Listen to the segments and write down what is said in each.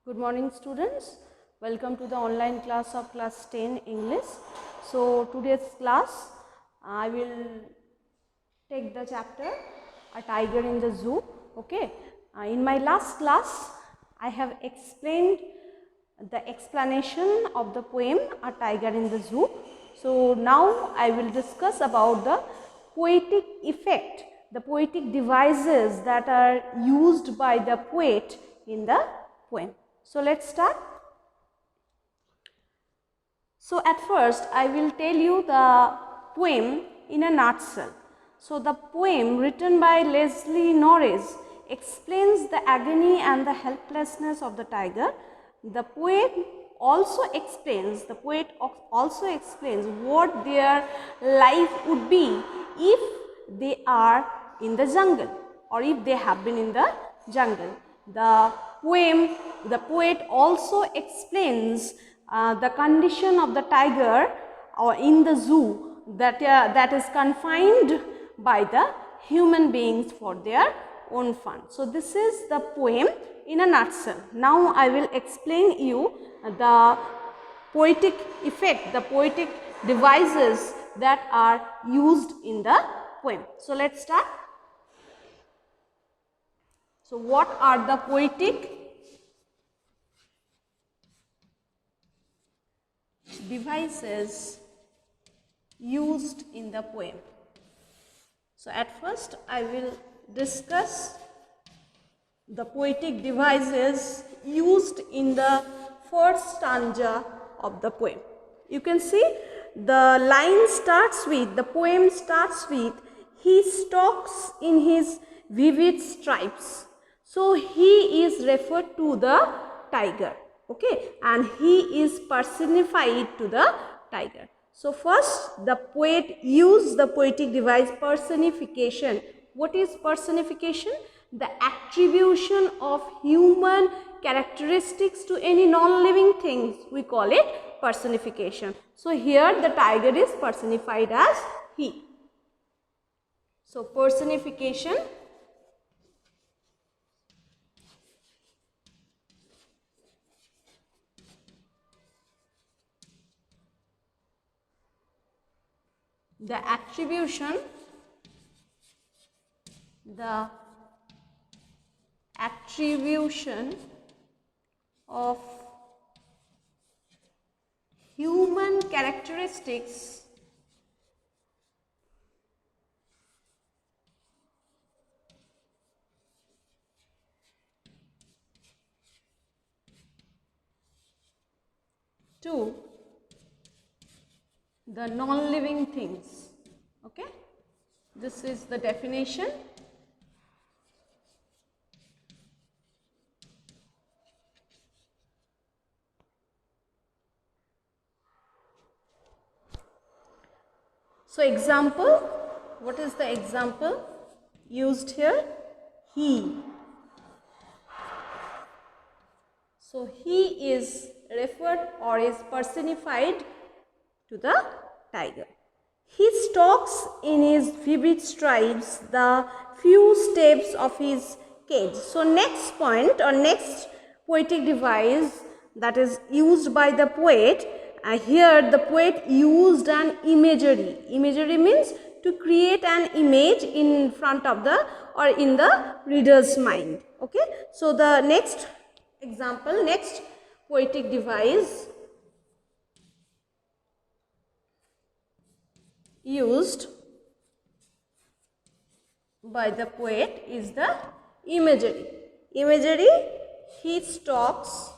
Good morning students, welcome to the online class of class 10 English. So today's class I will take the chapter A Tiger in the Zoo. Okay, in my last class I have explained the explanation of the poem A Tiger in the Zoo. So now I will discuss about the poetic effect, the poetic devices that are used by the poet in the poem. So let's start. So at first I will tell you the poem in a nutshell. So the poem written by Leslie Norris explains the agony and the helplessness of the tiger. The poet also explains what their life would be if they are in the jungle or if they have been in the jungle. The poet also explains the condition of the tiger or in the zoo that is confined by the human beings for their own fun. So this is the poem in a nutshell. Now I will explain you the poetic effect, the poetic devices that are used in the poem. So let's start. So what are the poetic devices used in the poem? So at first I will discuss the poetic devices used in the first stanza of the poem. You can see the line starts with, the poem starts with, he stalks in his vivid stripes. So he is referred to the tiger, okay, and he is personified to the tiger. So first the poet used the poetic device personification. What is personification? The attribution of human characteristics to any non-living things, we call it personification. So here the tiger is personified as he. So personification the attribution of human characteristics to the non-living things. Okay, this is the definition. So example, what is the example used here? He. So he is referred or is personified to the tiger. He stalks in his vivid stripes the few steps of his cage. So next point or next poetic device that is used by the poet, here the poet used an imagery. Imagery means to create an image in front of the or in the reader's mind. Okay, so the next example, next poetic device used by the poet is the imagery. Imagery, he stalks ...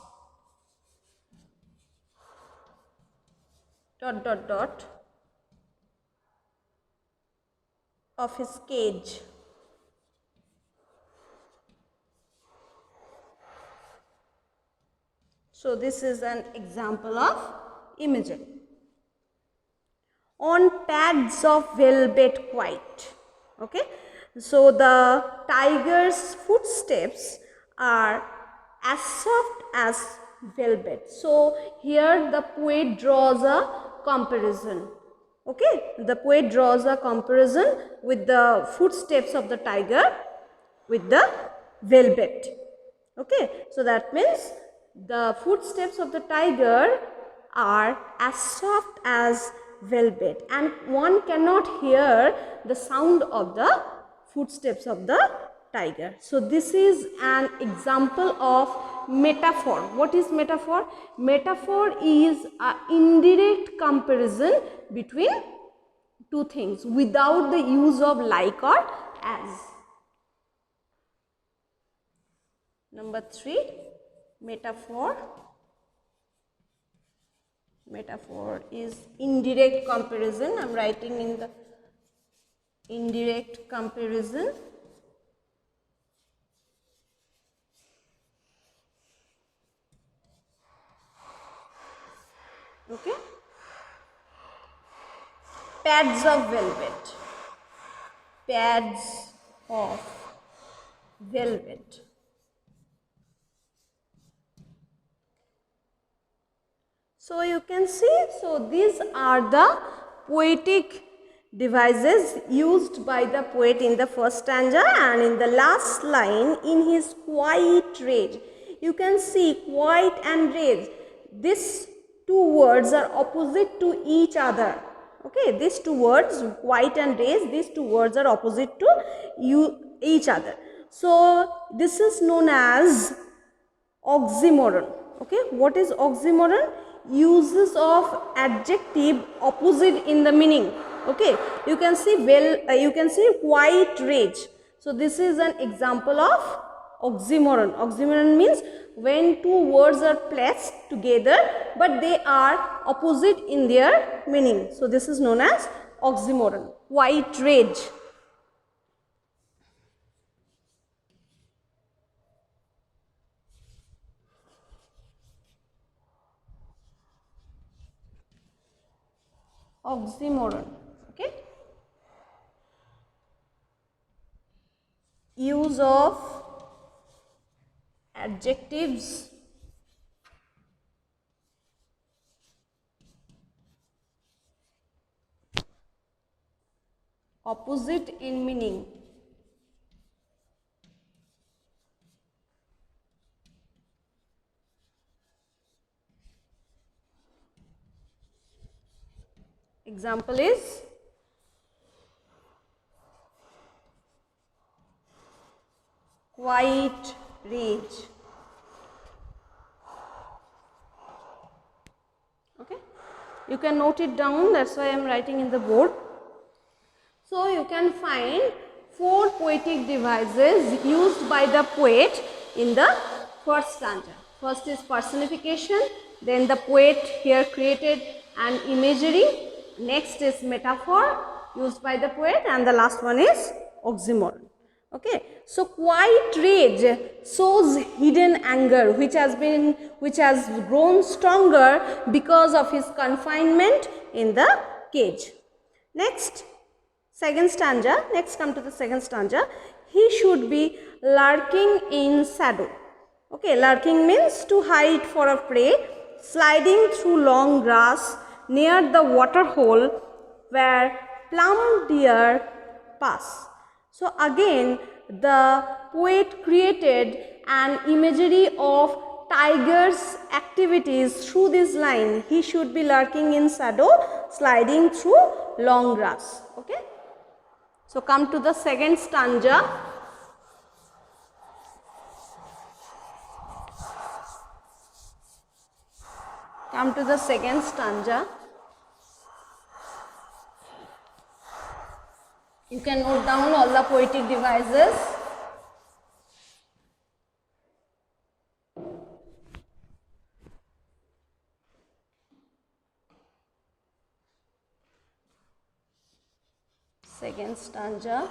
of his cage. So this is an example of imagery. On pads of velvet white. Okay, so the tiger's footsteps are as soft as velvet. So here the poet draws a comparison. Okay, the poet draws a comparison with the footsteps of the tiger with the velvet. Okay, so that means the footsteps of the tiger are as soft as velvet, and one cannot hear the sound of the footsteps of the tiger. So this is an example of metaphor. What is metaphor? Metaphor is an indirect comparison between two things without the use of like or as. Number 3, metaphor. Metaphor is indirect comparison. I am writing in the indirect comparison. Okay. Pads of velvet. Pads of velvet. So you can see, so these are the poetic devices used by the poet in the first stanza, and in the last line, in his quiet rage. You can see quiet and rage. These two words are opposite to each other. Okay, these two words, quiet and rage, these two words are opposite to each other. So this is known as oxymoron. Okay, what is oxymoron? Uses of adjective opposite in the meaning. Okay, you can see you can see quiet rage. So this is an example of oxymoron. Oxymoron means when two words are placed together but they are opposite in their meaning. So this is known as oxymoron. Quiet rage. Oxymoron. Okay, use of adjectives opposite in meaning. Example is quiet rage. Okay, you can note it down, that's why I am writing in the board. So you can find 4 poetic devices used by the poet in the first stanza. First is personification, then the poet here created an imagery, next is metaphor used by the poet, and the last one is oxymoron. Okay, so quiet rage shows hidden anger which has grown stronger because of his confinement in the cage. Next, second stanza, come to the second stanza. He should be lurking in shadow. Okay, lurking means to hide for a prey, sliding through long grass near the water hole where plump deer pass. So again, the poet created an imagery of tiger's activities through this line. He should be lurking in shadow, sliding through long grass. Okay. So come to the second stanza. Come to the second stanza. You can note down all the poetic devices. Second stanza.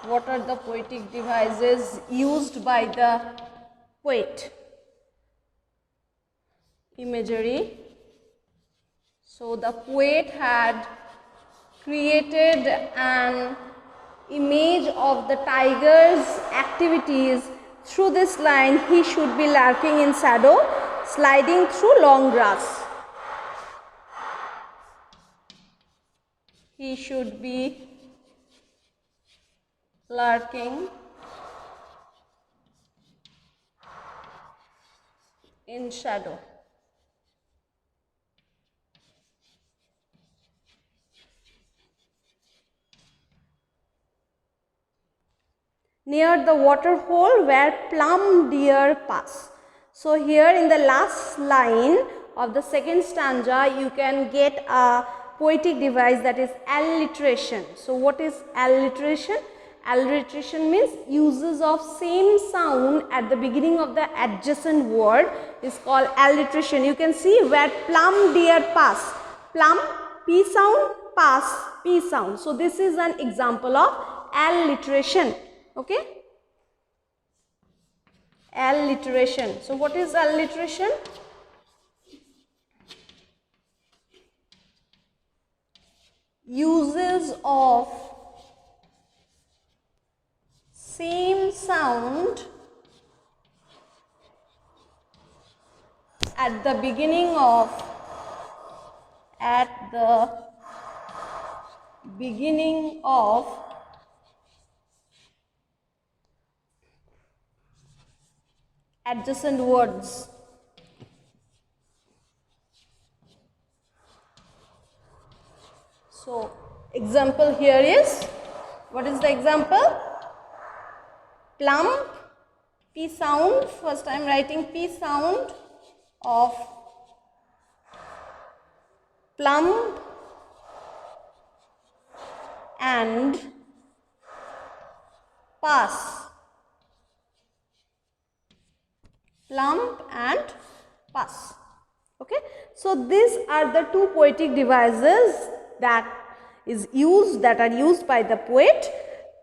What are the poetic devices used by the poet? Imagery. So the poet had created an image of the tiger's activities through this line. He should be lurking in shadow, sliding through long grass. He should be lurking in shadow. Near the water hole where plum deer pass. So here in the last line of the second stanza, you can get a poetic device, that is alliteration. So what is alliteration? Alliteration means uses of same sound at the beginning of the adjacent word is called alliteration. You can see where plum deer pass. Plum, P sound, pass, P sound. So this is an example of alliteration. Okay, alliteration. So what is alliteration? Uses of same sound at the beginning of adjacent words. So example here is, what is the example? Plump, P sound, first I am writing P sound of plump and pass. Plump and pass. Okay. So these are the two poetic devices that are used by the poet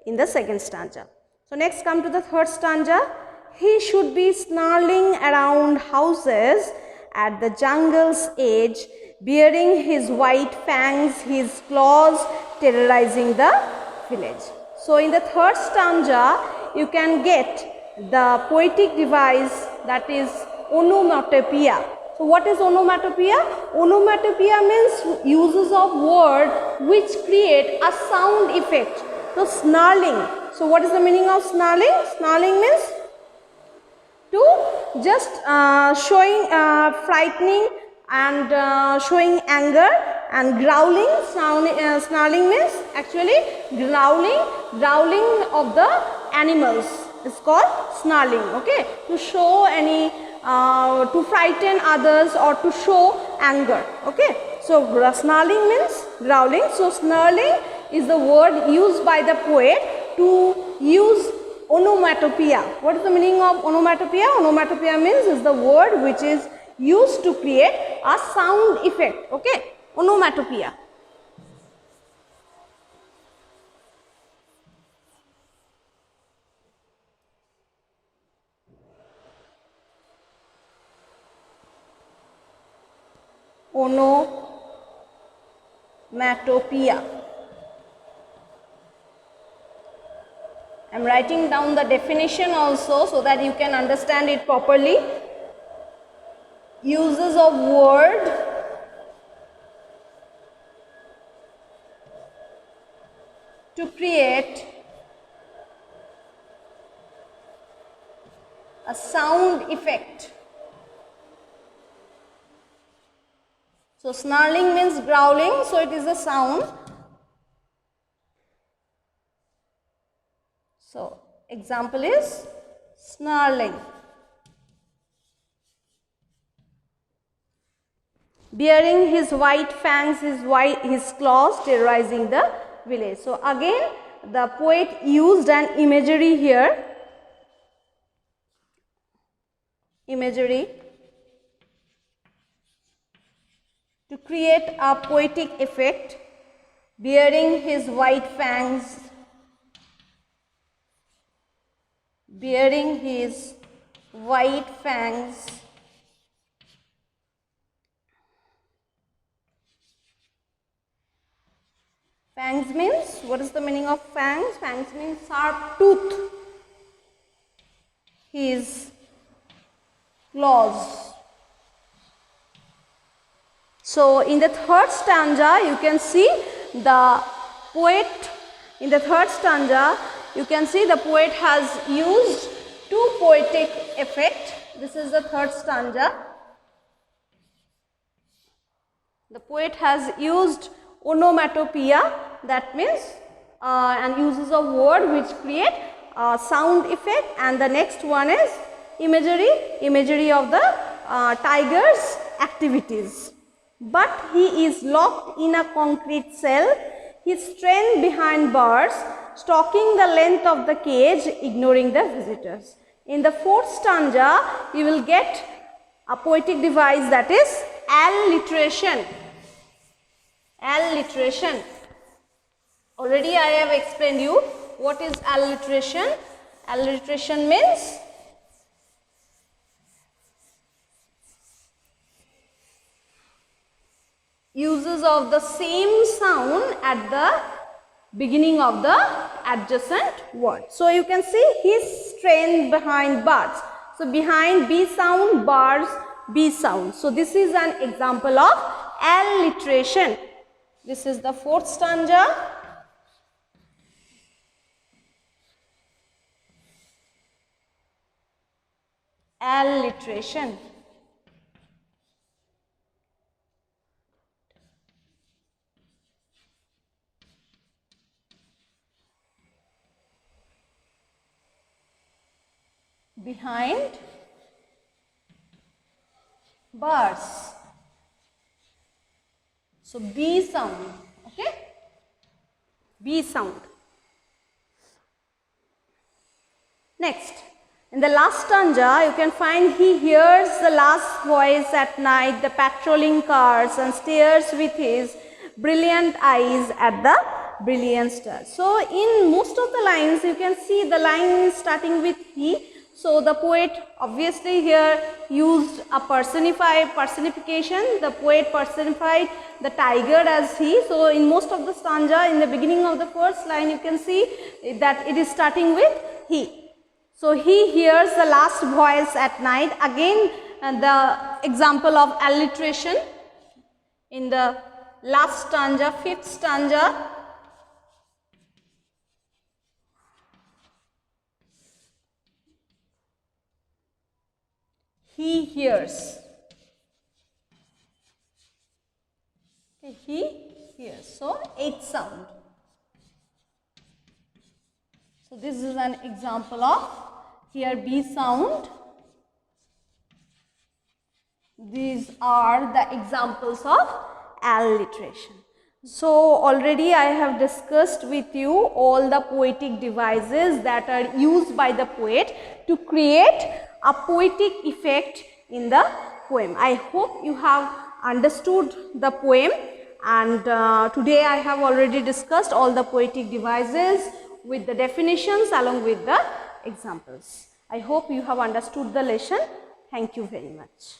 in the second stanza. So next come to the third stanza. He should be snarling around houses at the jungle's edge, bearing his white fangs, his claws, terrorizing the village. So in the third stanza, you can get the poetic device, that is onomatopoeia. So what is onomatopoeia? Onomatopoeia means uses of word which create a sound effect. So snarling. So what is the meaning of snarling? Snarling means to just showing frightening and showing anger, and growling. Snarling means actually growling of the animals is called snarling. Okay, to show any to frighten others or to show anger. Okay, so snarling means growling. So snarling is the word used by the poet to use onomatopoeia. What is the meaning of onomatopoeia? Onomatopoeia means is the word which is used to create a sound effect. Okay, onomatopoeia. Onomatopoeia. I am writing down the definition also so that you can understand it properly. Uses of word to create a sound effect. So snarling means growling, so it is a sound. So example is snarling. Bearing his white fangs, his claws, terrorizing the village. So again the poet used an imagery here. Imagery to create a poetic effect. Bearing his white fangs, bearing his white fangs, fangs means, what is the meaning of fangs? Fangs means sharp tooth. His claws. So in the third stanza you can see the poet, in the third stanza you can see the poet has used two poetic effect, This is the third stanza. The poet has used onomatopoeia, that means and uses a word which create a sound effect, and the next one is imagery of the tiger's activities. But he is locked in a concrete cell, his strength behind bars, stalking the length of the cage, ignoring the visitors. In the fourth stanza, you will get a poetic device, that is alliteration. Alliteration. Already I have explained you what is alliteration. Alliteration means uses of the same sound at the beginning of the adjacent word. So you can see his strength behind bars. So behind B sound, bars, B sound. So this is an example of alliteration. This is the fourth stanza. Alliteration. Behind bars. So B sound, okay? B sound. Next, in the last stanza, you can find he hears the last voice at night, the patrolling cars, and stares with his brilliant eyes at the brilliant stars. So in most of the lines, you can see the line is starting with he. So the poet obviously here used a personification. The poet personified the tiger as he. So in most of the stanza, in the beginning of the first line, you can see that it is starting with he. So he hears the last voice at night. Again the example of alliteration in the last stanza, fifth stanza. He hears. Okay, he hears. So eighth sound. So this is an example of here B sound. These are the examples of alliteration. So already I have discussed with you all the poetic devices that are used by the poet to create a poetic effect in the poem. I hope you have understood the poem, and today I have already discussed all the poetic devices with the definitions along with the examples. I hope you have understood the lesson. Thank you very much.